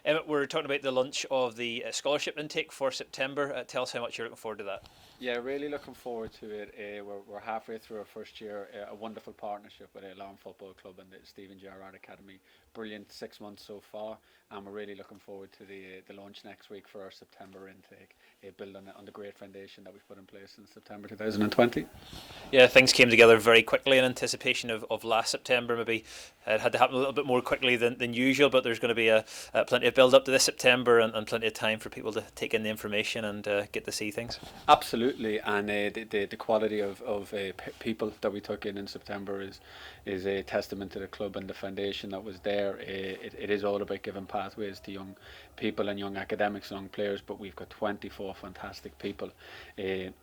Emmett, we're talking about the launch of the scholarship intake for September. Tell us how much you're looking forward to that. Yeah, really looking forward to it. We're halfway through our first year, a wonderful partnership with Larne Football Club and the Stephen Gerrard Academy. Brilliant 6 months so far, and we're really looking forward to the launch next week for our September intake, build on the great foundation that we've put in place in September 2020. Yeah, things came together very quickly in anticipation of last September. Maybe it had to happen a little bit more quickly than usual, but there's going to be plenty of build up to this September and plenty of time for people to take in the information and get to see things. Absolutely, and the quality of people that we took in September is a testament to the club and the foundation that was there. It is all about giving pathways to young people and young academics, young players, but we've got 24 fantastic people in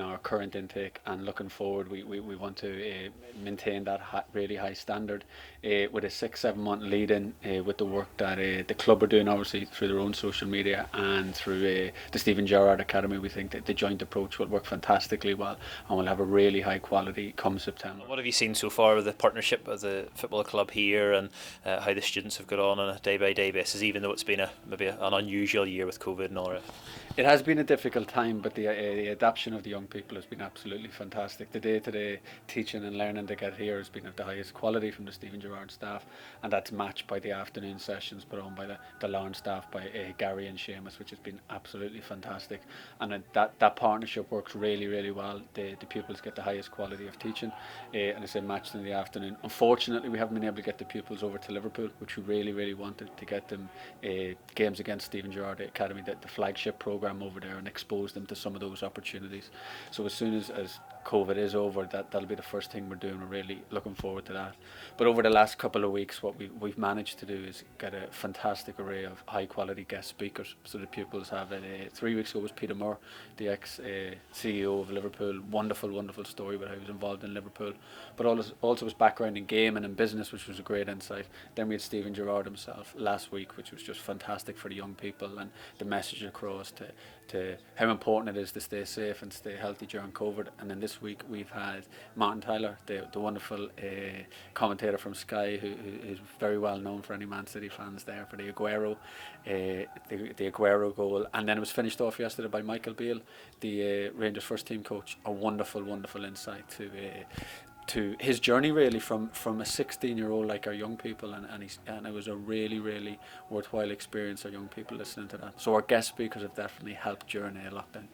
our current intake, and looking forward we want to maintain that really high standard with a 6-7 month lead in with the work that the club are doing, obviously through their own social media and through the Stephen Gerrard Academy. We think that the joint approach will work fantastically well, and we'll have a really high quality come September. What have you seen so far with the partnership of the football club here, and how the students have got on a day-by-day basis, even though it's been maybe an unusual year with COVID and all that? It has been a difficult time, but the adaptation of the young people has been absolutely fantastic. The day-to-day teaching and learning they get here has been of the highest quality from the Stephen Gerrard staff, and that's matched by the afternoon sessions put on by the Larne staff, by Gary and Seamus, which has been absolutely fantastic. And that partnership works really, really well. The pupils get the highest quality of teaching, and I say matched in the afternoon. Unfortunately, we haven't been able to get the pupils over to Liverpool, which we really, really wanted to get them games against Stephen Gerrard Academy, the flagship programme over there, and expose them to some of those opportunities. So as soon as COVID is over, that'll be the first thing we're doing. We're really looking forward to that. But over the last couple of weeks, what we've managed to do is get a fantastic array of high quality guest speakers. So the pupils have 3 weeks ago was Peter Moore, the ex CEO of Liverpool. Wonderful story about how he was involved in Liverpool, but also his background in gaming and business, which was a great insight. Then we had Stephen Gerrard himself last week, which was just fantastic for the young people, and the message across to how important it is to stay safe and stay healthy during COVID. And then this week we've had Martin Tyler, the wonderful commentator from Sky, who is very well known for any Man City fans there, for the Aguero goal. And then it was finished off yesterday by Michael Beale, the Rangers first team coach. A wonderful insight to his journey, really, from a 16-year-old like our young people, and it was a really worthwhile experience, our young people listening to that. So our guest speakers have definitely helped during a lockdown.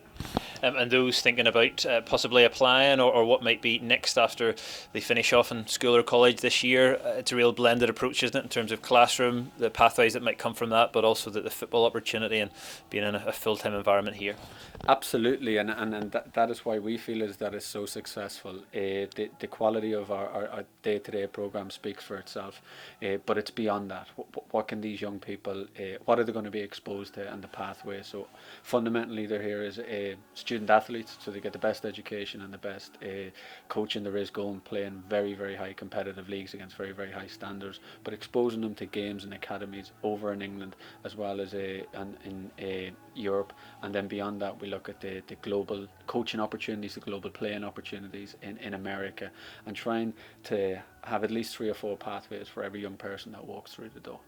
And those thinking about possibly applying or what might be next after they finish off in school or college this year, it's a real blended approach, isn't it, in terms of classroom, the pathways that might come from that, but also the football opportunity and being in a full-time environment here. Absolutely, and that is why we feel is that it's so successful. The quality of our day-to-day programme speaks for itself, but it's beyond that. What can these young people, what are they going to be exposed to, and the pathway? So fundamentally they're here as student athletes, so they get the best education and the best coaching there is, going playing very high competitive leagues against very high standards, but exposing them to games and academies over in England as well as in Europe. And then beyond that we look at the global coaching opportunities, the global playing opportunities in America, and trying to have at least 3 or 4 pathways for every young person that walks through the door.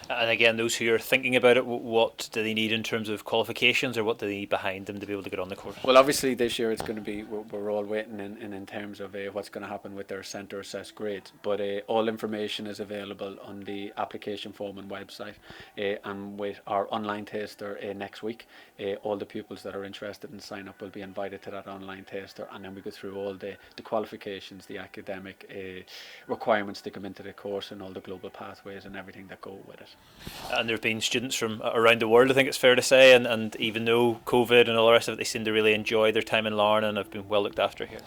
And again, those who are thinking about it, what do they need in terms of qualifications, or what do they need behind them to be able to get on the course? Well, obviously this year it's going to be, we're all waiting in terms of what's going to happen with their centre assessed grades, but all information is available on the application form and website, and with our online taster next week, all the pupils that are interested in sign up will be invited to that online taster, and then we go through all the qualifications, the academic requirements to come into the course, and all the global pathways and everything that go with it. And there have been students from around the world, I think it's fair to say, and even though COVID and all the rest of it, they seem to really enjoy their time in Larne and have been well looked after here.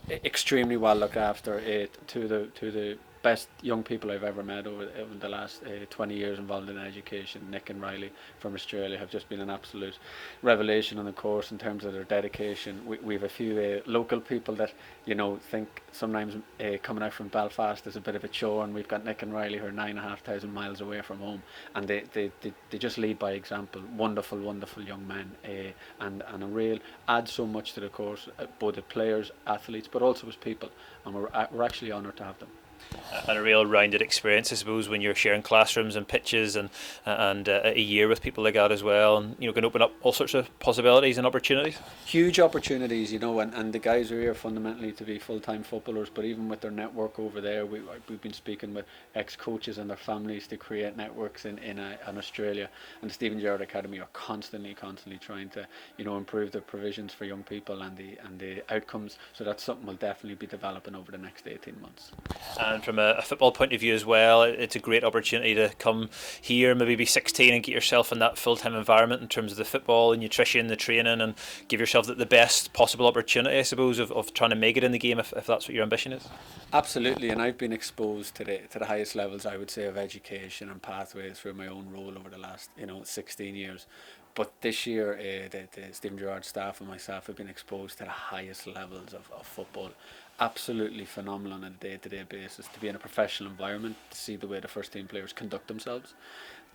Extremely well looked after. To the best young people I've ever met over the last 20 years involved in education. Nick and Riley from Australia have just been an absolute revelation on the course in terms of their dedication. We have a few local people that think sometimes coming out from Belfast is a bit of a chore, and we've got Nick and Riley who are 9,500 miles away from home, and they just lead by example. Wonderful young men, and a real add so much to the course, both the players, athletes, but also as people, and we're actually honoured to have them. And a real rounded experience, I suppose, when you're sharing classrooms and pitches and a year with people like that as well, and can open up all sorts of possibilities and opportunities. Huge opportunities, and the guys are here fundamentally to be full-time footballers, but even with their network over there, we've been speaking with ex-coaches and their families to create networks in Australia, and the Stephen Gerrard Academy are constantly trying to improve the provisions for young people and the outcomes. So that's something we'll definitely be developing over the next 18 months. And from a football point of view as well, it's a great opportunity to come here, maybe be 16 and get yourself in that full-time environment in terms of the football and nutrition, the training, and give yourself the best possible opportunity, I suppose, of trying to make it in the game if that's what your ambition is. Absolutely, and I've been exposed to the highest levels, I would say, of education and pathways through my own role over the last 16 years. But this year, the Stephen Gerrard staff and myself have been exposed to the highest levels of football. Absolutely phenomenal on a day-to-day basis to be in a professional environment, to see the way the first team players conduct themselves,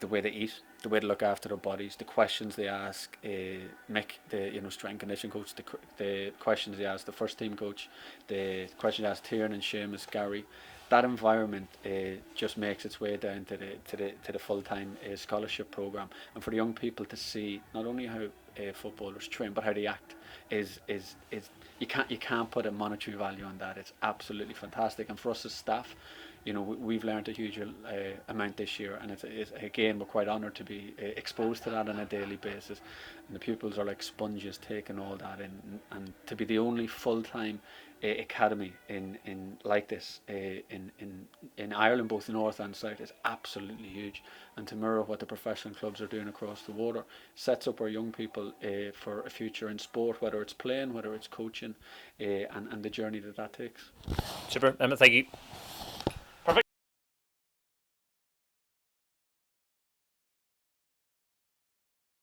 the way they eat, the way they look after their bodies, the questions they ask Mick, the strength and conditioning coach, the questions they ask the first team coach, the questions they ask Tiernan and Seamus, Gary. That environment just makes its way down to the full-time scholarship program, and for the young people to see not only how footballers train but how they act is you can't put a monetary value on that. It's absolutely fantastic, and for us as staff, we've learned a huge amount this year, and it's again, we're quite honoured to be exposed to that on a daily basis, and the pupils are like sponges taking all that in, and to be the only full-time academy in like this in Ireland, both north and south, is absolutely huge, and to mirror what the professional clubs are doing across the water sets up our young people for a future in sport, whether it's playing, whether it's coaching, and the journey that takes. Super, Emmett, thank you.